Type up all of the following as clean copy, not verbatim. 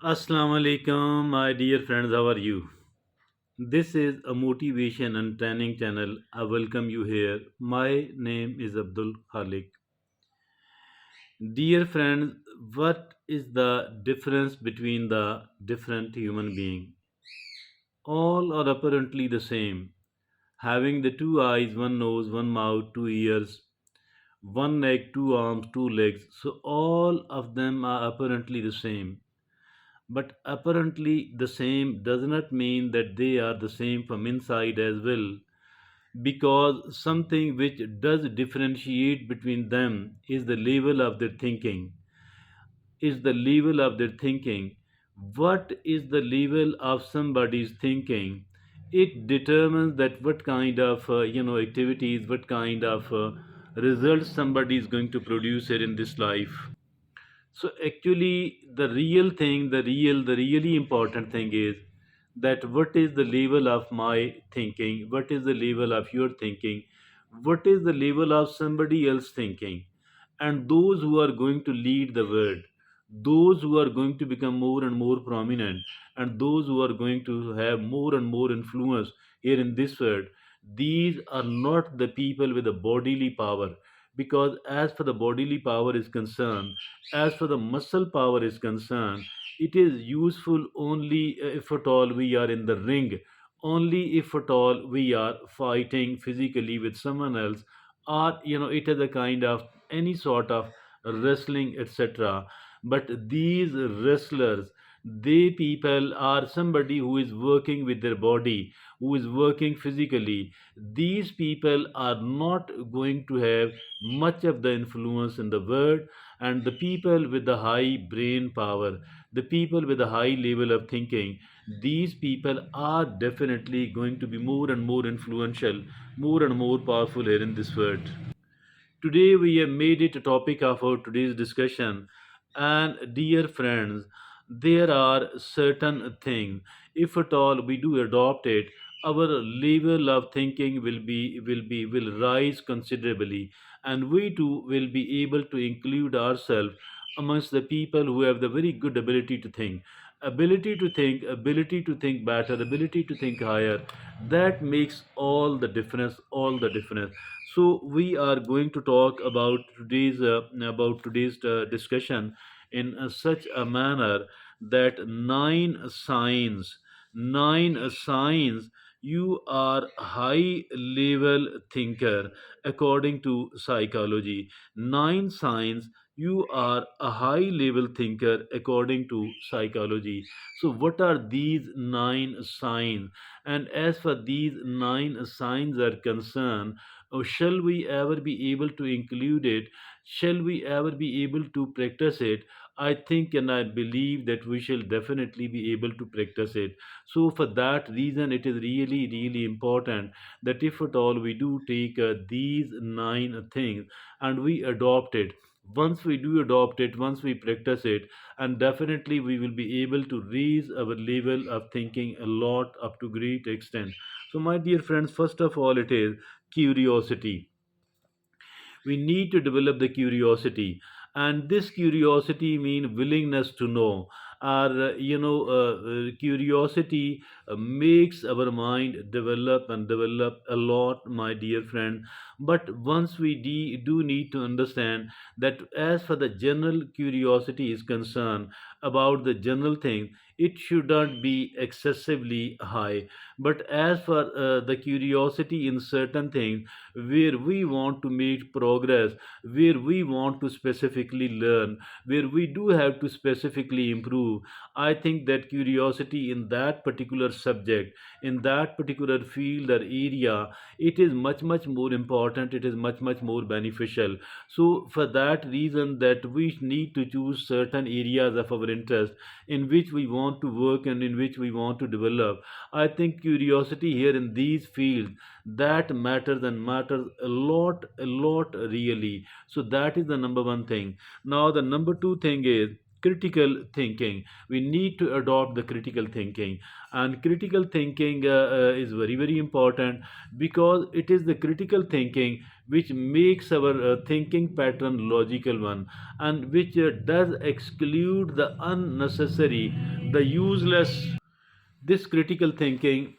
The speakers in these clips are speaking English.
Assalamu alaikum, my dear friends. How are you? This is a motivation and training channel. I welcome you here. My name is Abdul Khalik. Dear friends, what is the difference between the different human beings? All are apparently the same, having the two eyes, one nose, one mouth, two ears, one neck, two arms, two legs. So all of them are apparently the same. But apparently, the same does not mean that they are the same from inside as well, because something which does differentiate between them is the level of their thinking. Is the level of their thinking. What is the level of somebody's thinking? It determines that what kind of activities, what kind of results somebody is going to produce here in this life. So actually, the really important thing is that what is the level of my thinking, what is the level of your thinking, what is the level of somebody else thinking, and those who are going to lead the world, those who are going to become more and more prominent, and those who are going to have more and more influence here in this world, these are not the people with the bodily power, because as for the bodily power is concerned, as for the muscle power is concerned, it is useful only if at all we are in the ring, only if at all we are fighting physically with someone else, or it is a kind of any sort of wrestling, etc. But these wrestlers, they people are somebody who is working with their body, who is working physically. These people are not going to have much of the influence in the world, and the people with the high brain power, the people with a high level of thinking, these people are definitely going to be more and more influential, more and more powerful here in this world. Today we have made it a topic of our today's discussion. And dear friends, there are certain things, if at all we do adopt it, our level of thinking will rise considerably, and we too will be able to include ourselves amongst the people who have the very good ability to think. Ability to think better, ability to think higher. That makes all the difference. So we are going to talk about today's discussion in such a manner that nine signs you are high level thinker according to psychology. Nine signs you are a high level thinker according to psychology. So what are these nine signs? And as for these nine signs are concerned, or shall we ever be able to include it? Shall we ever be able to practice it? I think and I believe that we shall definitely be able to practice it. So, for that reason, it is really, really important that if at all we do take these nine things and we adopt it, once we do adopt it, once we practice it, and definitely we will be able to raise our level of thinking a lot up to great extent. So, my dear friends, first of all, it is curiosity. We need to develop the curiosity, and this curiosity mean willingness to know, or curiosity makes our mind develop a lot, my dear friend. But once we do need to understand that as for the general curiosity is concerned about the general thing, it should not be excessively high. But as for the curiosity in certain things where we want to make progress, where we want to specifically learn, where we do have to specifically improve, I think that curiosity in that particular subject, in that particular field or area, it is much, much more important, it is much, much more beneficial. So, for that reason, that we need to choose certain areas of our interest in which we want to work and in which we want to develop. I think curiosity here in these fields, that matters and matters a lot really. So that is the number one thing. Now the number two thing is critical thinking. We need to adopt the critical thinking, and critical thinking is very very important, because it is the critical thinking which makes our thinking pattern logical one, and which does exclude the unnecessary, the useless. This critical thinking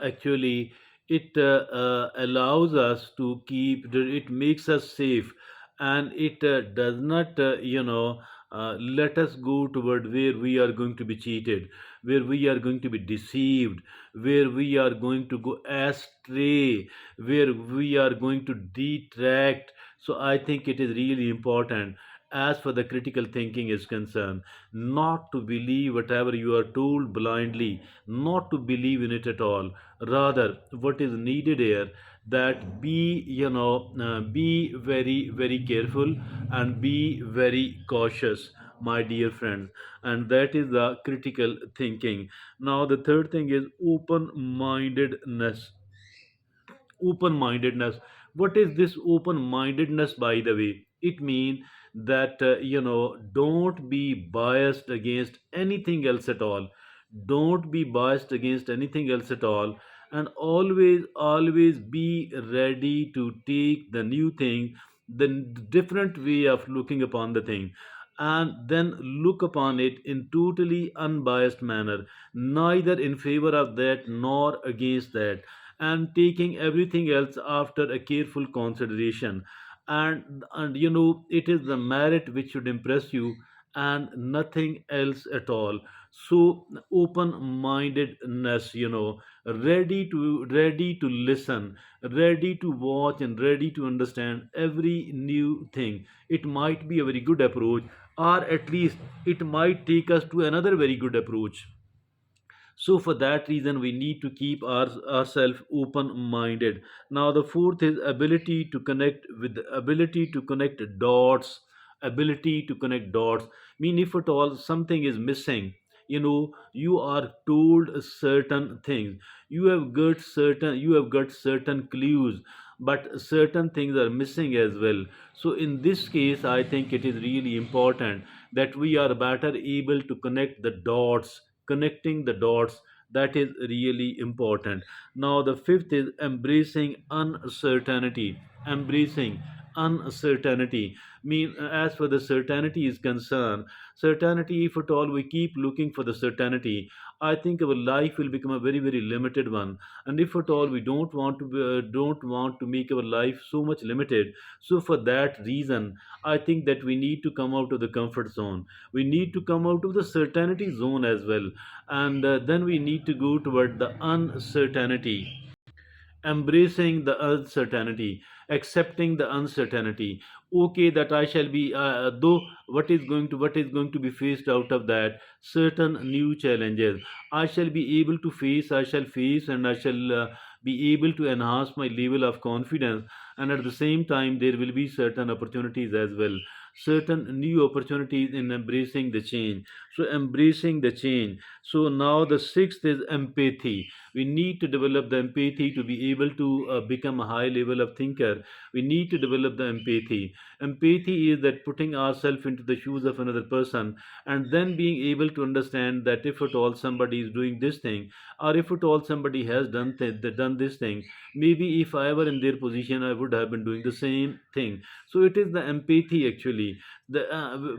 actually, it allows us to keep, it makes us safe, and it does not let us go toward where we are going to be cheated, where we are going to be deceived, where we are going to go astray, where we are going to detract. So I think it is really important, as for the critical thinking is concerned, not to believe whatever you are told blindly, not to believe in it at all. Rather, what is needed here, that be, be very very careful and be very cautious, my dear friends. And that is the critical thinking. Now the third thing is open mindedness. What is this open mindedness, by the way? It means that don't be biased against anything else at all. Don't be biased against anything else at all, and always be ready to take the new thing, the different way of looking upon the thing, and then look upon it in totally unbiased manner, neither in favor of that nor against that, and taking everything else after a careful consideration. And it is the merit which should impress you, and nothing else at all. So open mindedness, ready to listen, ready to watch, and ready to understand every new thing. It might be a very good approach, or at least it might take us to another very good approach. So for that reason, we need to keep ourselves open minded. Now the fourth is ability to connect, with ability to connect dots. Ability to connect dots mean, if at all something is missing, you are told certain things, you have got certain clues, but certain things are missing as well. So in this case, I think it is really important that we are better able to connect the dots. Connecting the dots, that is really important. Now the fifth is embracing uncertainty. Embracing uncertainty mean, as for the certainty is concerned, certainty, if at all we keep looking for the certainty, I think our life will become a very very limited one. And if at all we don't want to make our life so much limited, so for that reason, I think that we need to come out of the comfort zone. We need to come out of the certainty zone as well, and then we need to go toward the uncertainty. Embracing the uncertainty, accepting the uncertainty. Okay, that I shall be, though what is going to be faced out of that, certain new challenges I shall be able to face, I shall face, and I shall be able to enhance my level of confidence. And at the same time, there will be certain opportunities as well, certain new opportunities in embracing the change. So embracing the change. So now the sixth is empathy. We need to develop the empathy to be able to become a high level of thinker. We need to develop the empathy. Empathy is that putting ourselves into the shoes of another person, and then being able to understand that if at all somebody is doing this thing, or if at all somebody has done this thing, maybe if I were in their position, I would have been doing the same thing. So it is the empathy actually.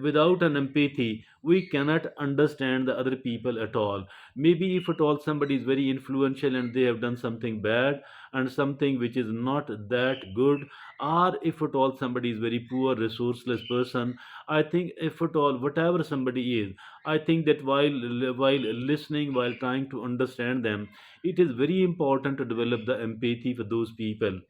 Without an empathy, we cannot understand the other people at all. Maybe if at all somebody is very influential and they have done something bad, and something which is not that good, or if at all somebody is very poor resourceless person, I think if at all whatever somebody is, I think that while listening, while trying to understand them, it is very important to develop the empathy for those people.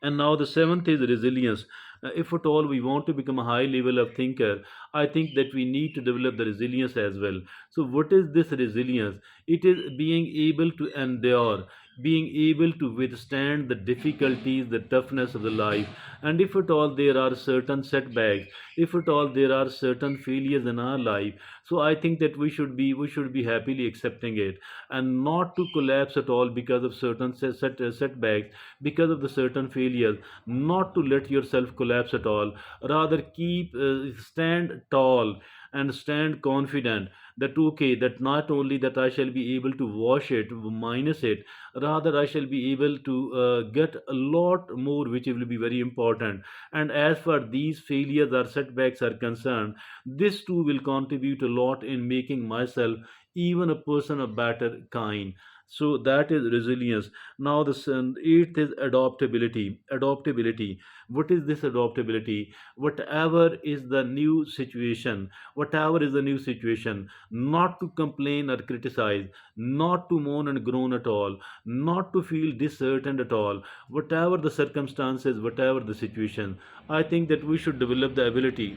And now the seventh is resilience. If at all we want to become a high level of thinker, I think that we need to develop the resilience as well. So what is this resilience? It is being able to endure, being able to withstand the difficulties, the toughness of the life. And if at all there are certain setbacks, if at all there are certain failures in our life, so I think that we should be happily accepting it, and not to collapse at all because of certain setbacks, because of the certain failures, not to let yourself collapse at all. Rather keep stand tall, and stand confident that okay, that not only that I shall be able to wash it, minus it, rather I shall be able to get a lot more, which will be very important. And as far these failures or setbacks are concerned, this too will contribute a lot in making myself even a person of better kind. So that is resilience. Now the eighth is adaptability. Adaptability. What is this adaptability? Whatever is the new situation, whatever is the new situation, not to complain or criticize, not to moan and groan at all, not to feel disheartened at all, whatever the circumstances, whatever the situation. I think that we should develop the ability.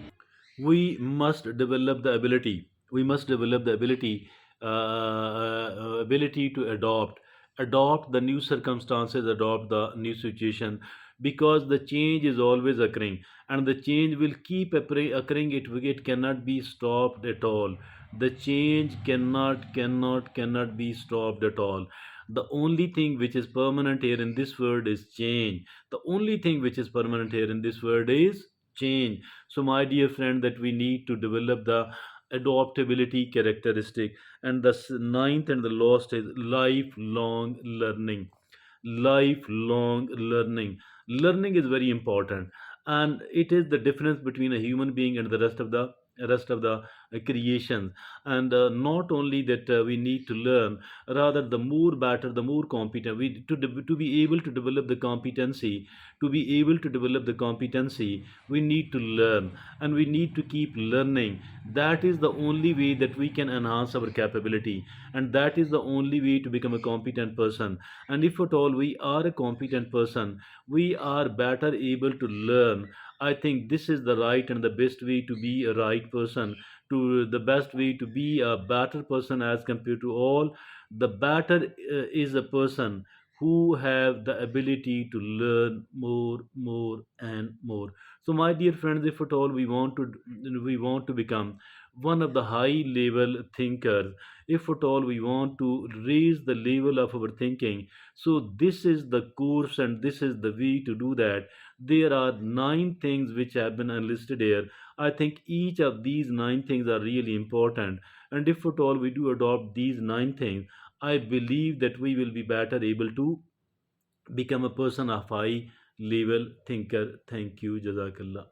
We must develop the ability. We must develop the ability, ability to adopt the new circumstances, adopt the new situation, because the change is always occurring, and the change will keep occurring. It cannot be stopped at all. The change cannot be stopped at all. The only thing which is permanent here in this world is change. The only thing which is permanent here in this world is change. So, my dear friend, that we need to develop the adaptability characteristic. And the ninth and the last is lifelong learning. Lifelong learning. Learning is very important, and it is the difference between a human being and the rest of the creation. And not only that we need to learn, rather the more better, the more competent we to be able to develop the competency. To be able to develop the competency, we need to learn, and we need to keep learning. That is the only way that we can enhance our capability, and that is the only way to become a competent person. And if at all we are a competent person, we are better able to learn. I think this is the right and the best way to be a right person, to the best way to be a better person as compared to all. The better is a person who have the ability to learn more and more. So my dear friends, if at all we want to become one of the high level thinkers, if at all we want to raise the level of our thinking, so this is the course and this is the way to do that. There are nine things which have been enlisted here. I think each of these nine things are really important. And if at all we do adopt these nine things, I believe that we will be better able to become a person of high level thinker. Thank you. Jazakallah.